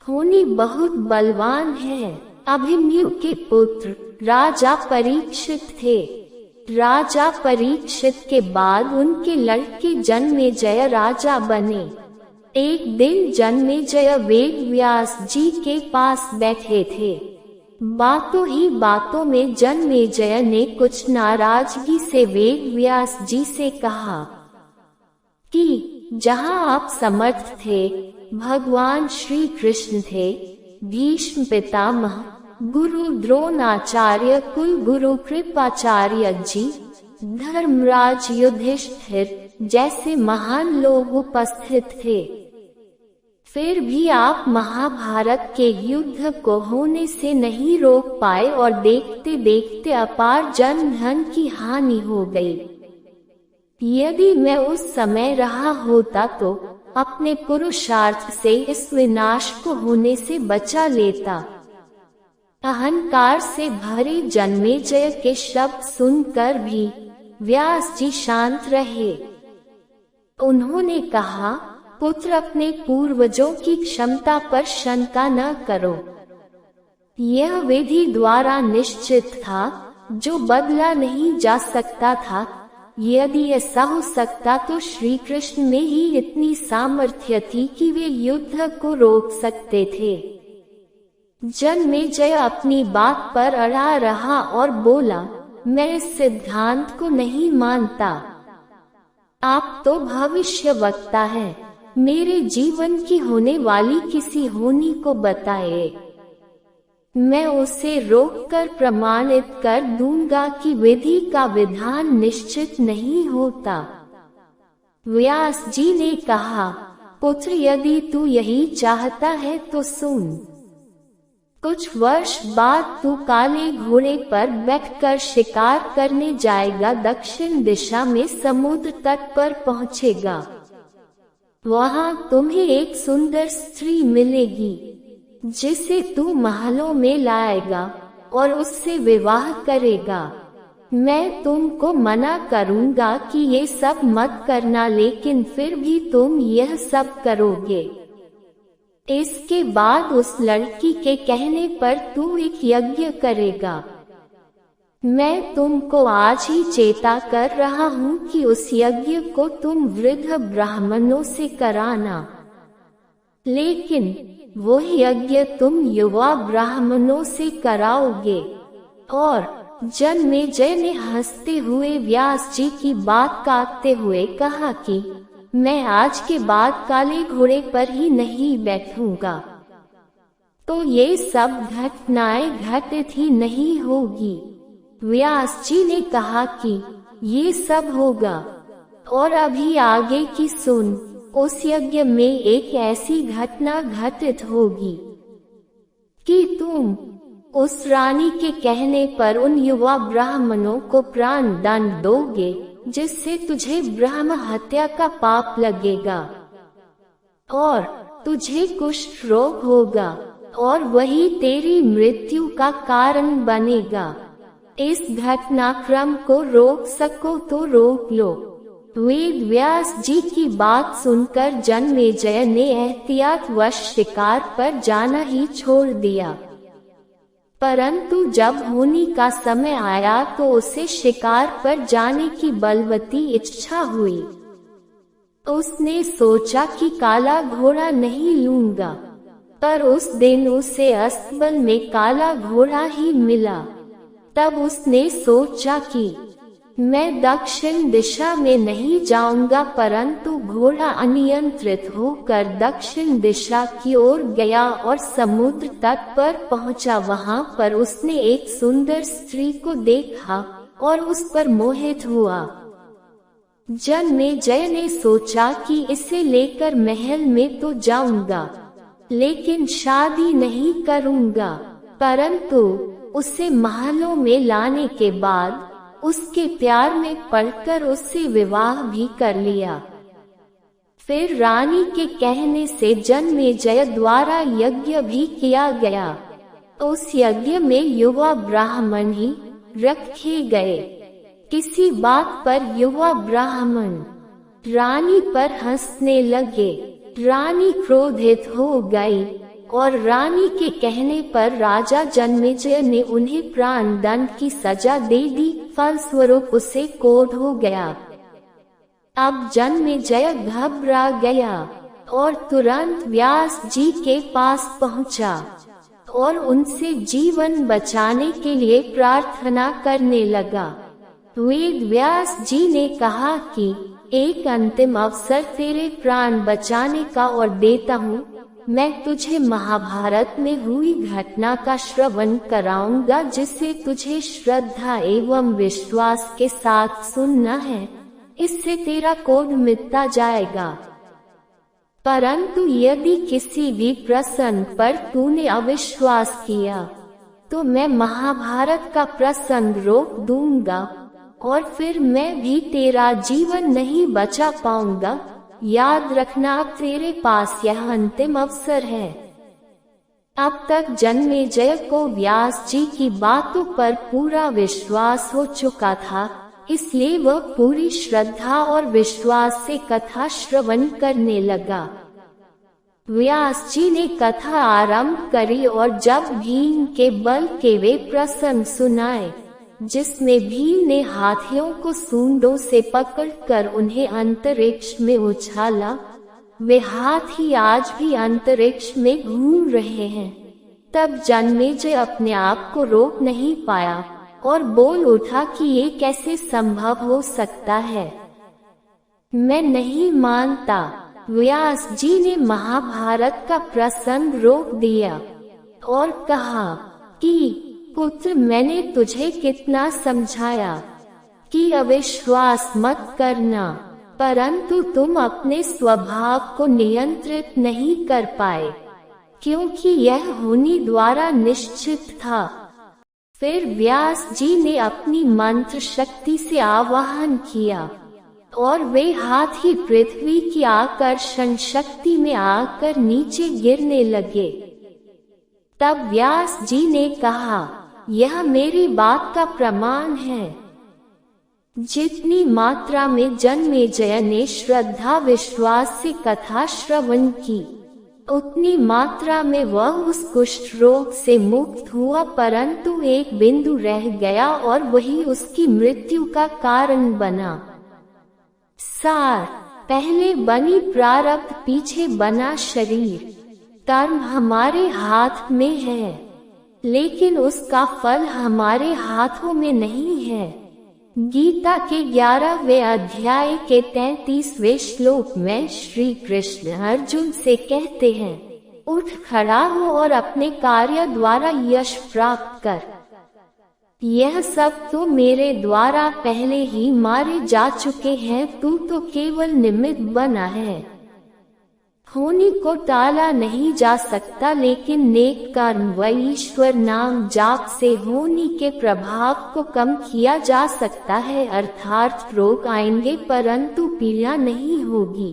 होनी बहुत बलवान है। अभिमन्यु के पुत्र राजा परीक्षित थे। राजा परीक्षित के बाद उनके लड़के जन्मेजय राजा बने। एक दिन जन्मेजय वेद व्यास जी के पास बैठे थे। बातों ही बातों में जन्मेजय ने कुछ नाराजगी से वेद व्यास जी से कहा कि जहाँ आप समर्थ थे, भगवान श्री कृष्ण थे, भीष्म पितामह, गुरु द्रोणाचार्य, कुल गुरु कृपाचार्य जी, धर्मराज युधिष्ठिर जैसे महान लोग उपस्थित थे, फिर भी आप महाभारत के युद्ध को होने से नहीं रोक पाए और देखते देखते अपार जन धन की हानि हो गई। यदि मैं उस समय रहा होता तो अपने पुरुषार्थ से इस विनाश को होने से बचा लेता। अहंकार से भरे जन्मेजय के शब्द सुनकर भी व्यास जी शांत रहे। उन्होंने कहा, पुत्र, अपने पूर्वजों की क्षमता पर शंका न करो। यह विधि द्वारा निश्चित था, जो बदला नहीं जा सकता था। यदि ऐसा हो सकता तो श्री कृष्ण में ही इतनी सामर्थ्य थी कि वे युद्ध को रोक सकते थे। जन्मेजय अपनी बात पर अड़ा रहा और बोला, मैं इस सिद्धांत को नहीं मानता। आप तो भविष्यवक्ता हैं, मेरे जीवन की होने वाली किसी होनी को बताए। मैं उसे रोककर प्रमाणित कर दूंगा कि विधि का विधान निश्चित नहीं होता। व्यास जी ने कहा, पुत्र, यदि तू यही चाहता है तो सुन। कुछ वर्ष बाद तू काले घोड़े पर बैठकर शिकार करने जाएगा। दक्षिण दिशा में समुद्र तट पर पहुंचेगा। वहां तुम्हें एक सुंदर स्त्री मिलेगी, जिसे तू महलों में लाएगा और उससे विवाह करेगा। मैं तुमको मना करूंगा कि ये सब मत करना, लेकिन फिर भी तुम यह सब करोगे। इसके बाद उस लड़की के कहने पर तू एक यज्ञ करेगा। मैं तुमको आज ही चेता कर रहा हूँ कि उस यज्ञ को तुम वृद्ध ब्राह्मणों से कराना, लेकिन वो यज्ञ तुम युवा ब्राह्मणों से कराओगे। और जन्मेजय ने हंसते हुए व्यास जी की बात काटते हुए कहा कि मैं आज के बाद काले घोड़े पर ही नहीं बैठूंगा, तो ये सब घटनाएं घटित ही नहीं होगी। व्यास जी ने कहा कि ये सब होगा, और अभी आगे की सुन। उस यज्ञ में एक ऐसी घटना घटित होगी कि तुम उस रानी के कहने पर उन युवा ब्राह्मणों को प्राण दंड दोगे, जिससे तुझे ब्रह्म हत्या का पाप लगेगा और तुझे कुष्ठ रोग होगा, और वही तेरी मृत्यु का कारण बनेगा। इस घटनाक्रम को रोक सको तो रोक लो। वेद व्यास जी की बात सुनकर जन्मेजय ने एहतियातवश शिकार पर जाना ही छोड़ दिया। परंतु जब होनी का समय आया तो उसे शिकार पर जाने की बलवती इच्छा हुई। उसने सोचा कि काला घोड़ा नहीं लूंगा, पर उस दिन उसे अस्तबल में काला घोड़ा ही मिला। तब उसने सोचा कि मैं दक्षिण दिशा में नहीं जाऊंगा, परंतु घोड़ा अनियंत्रित होकर दक्षिण दिशा की ओर गया और समुद्र तट पर पहुंचा। वहां पर उसने एक सुंदर स्त्री को देखा और उस पर मोहित हुआ। जन्मेजय ने सोचा कि इसे लेकर महल में तो जाऊंगा, लेकिन शादी नहीं करूंगा। परंतु उसे महलों में लाने के बाद उसके प्यार में पड़कर उससे विवाह भी कर लिया। फिर रानी के कहने से जन्मेजय द्वारा यज्ञ भी किया गया। उस यज्ञ में युवा ब्राह्मण ही रखे गए। किसी बात पर युवा ब्राह्मण रानी पर हंसने लगे। रानी क्रोधित हो गई और रानी के कहने पर राजा जन्मेजय ने उन्हें प्राण दंड की सजा दे दी। फलस्वरूप उसे क्रोध हो गया। अब जन्मेजय घबरा गया और तुरंत व्यास जी के पास पहुंचा और उनसे जीवन बचाने के लिए प्रार्थना करने लगा। वेद व्यास जी ने कहा कि एक अंतिम अवसर तेरे प्राण बचाने का और देता हूँ। मैं तुझे महाभारत में हुई घटना का श्रवण कराऊंगा, जिसे तुझे श्रद्धा एवं विश्वास के साथ सुनना है। इससे तेरा क्रोध मिटता जाएगा। परंतु यदि किसी भी प्रसंग पर तूने अविश्वास किया तो मैं महाभारत का प्रसंग रोक दूंगा और फिर मैं भी तेरा जीवन नहीं बचा पाऊंगा। याद रखना, अब तेरे पास यह अंतिम अवसर है। अब तक जन्मेजय को व्यास जी की बातों पर पूरा विश्वास हो चुका था, इसलिए वह पूरी श्रद्धा और विश्वास से कथा श्रवण करने लगा। व्यास जी ने कथा आरंभ करी और जब भीम के बल के वे प्रसंग सुनाए, जिसमें भीम ने हाथियों को सूंडों से पकड़कर उन्हें अंतरिक्ष में उछाला, वे हाथी आज भी अंतरिक्ष में घूम रहे हैं। तब जन्मेजय अपने आप को रोक नहीं पाया और बोल उठा कि ये कैसे संभव हो सकता है, मैं नहीं मानता। व्यास जी ने महाभारत का प्रसंग रोक दिया और कहा कि पुत्र, मैंने तुझे कितना समझाया कि अविश्वास मत करना, परंतु तुम अपने स्वभाव को नियंत्रित नहीं कर पाए, क्योंकि यह होनी द्वारा निश्चित था। फिर व्यास जी ने अपनी मंत्र शक्ति से आवाहन किया और वे हाथी पृथ्वी की आकर्षण शक्ति में आकर नीचे गिरने लगे। तब व्यास जी ने कहा, यह मेरी बात का प्रमाण है। जितनी मात्रा में जन्मेजय ने श्रद्धा विश्वास से कथा श्रवण की, उतनी मात्रा में वह उस कुष्ठ रोग से मुक्त हुआ, परंतु एक बिंदु रह गया और वही उसकी मृत्यु का कारण बना। सार, पहले बनी प्रारब्ध, पीछे बना शरीर। कर्म हमारे हाथ में है, लेकिन उसका फल हमारे हाथों में नहीं है। गीता के 11वें अध्याय के 33वें श्लोक में श्री कृष्ण अर्जुन से कहते हैं, उठ खड़ा हो और अपने कार्य द्वारा यश प्राप्त कर। यह सब तो मेरे द्वारा पहले ही मारे जा चुके हैं, तू तो केवल निमित्त बना है। होनी को टाला नहीं जा सकता, लेकिन नेक कर्म व ईश्वर नाम जाप से होनी के प्रभाव को कम किया जा सकता है। अर्थात रोग आएंगे परंतु पीड़ा नहीं होगी।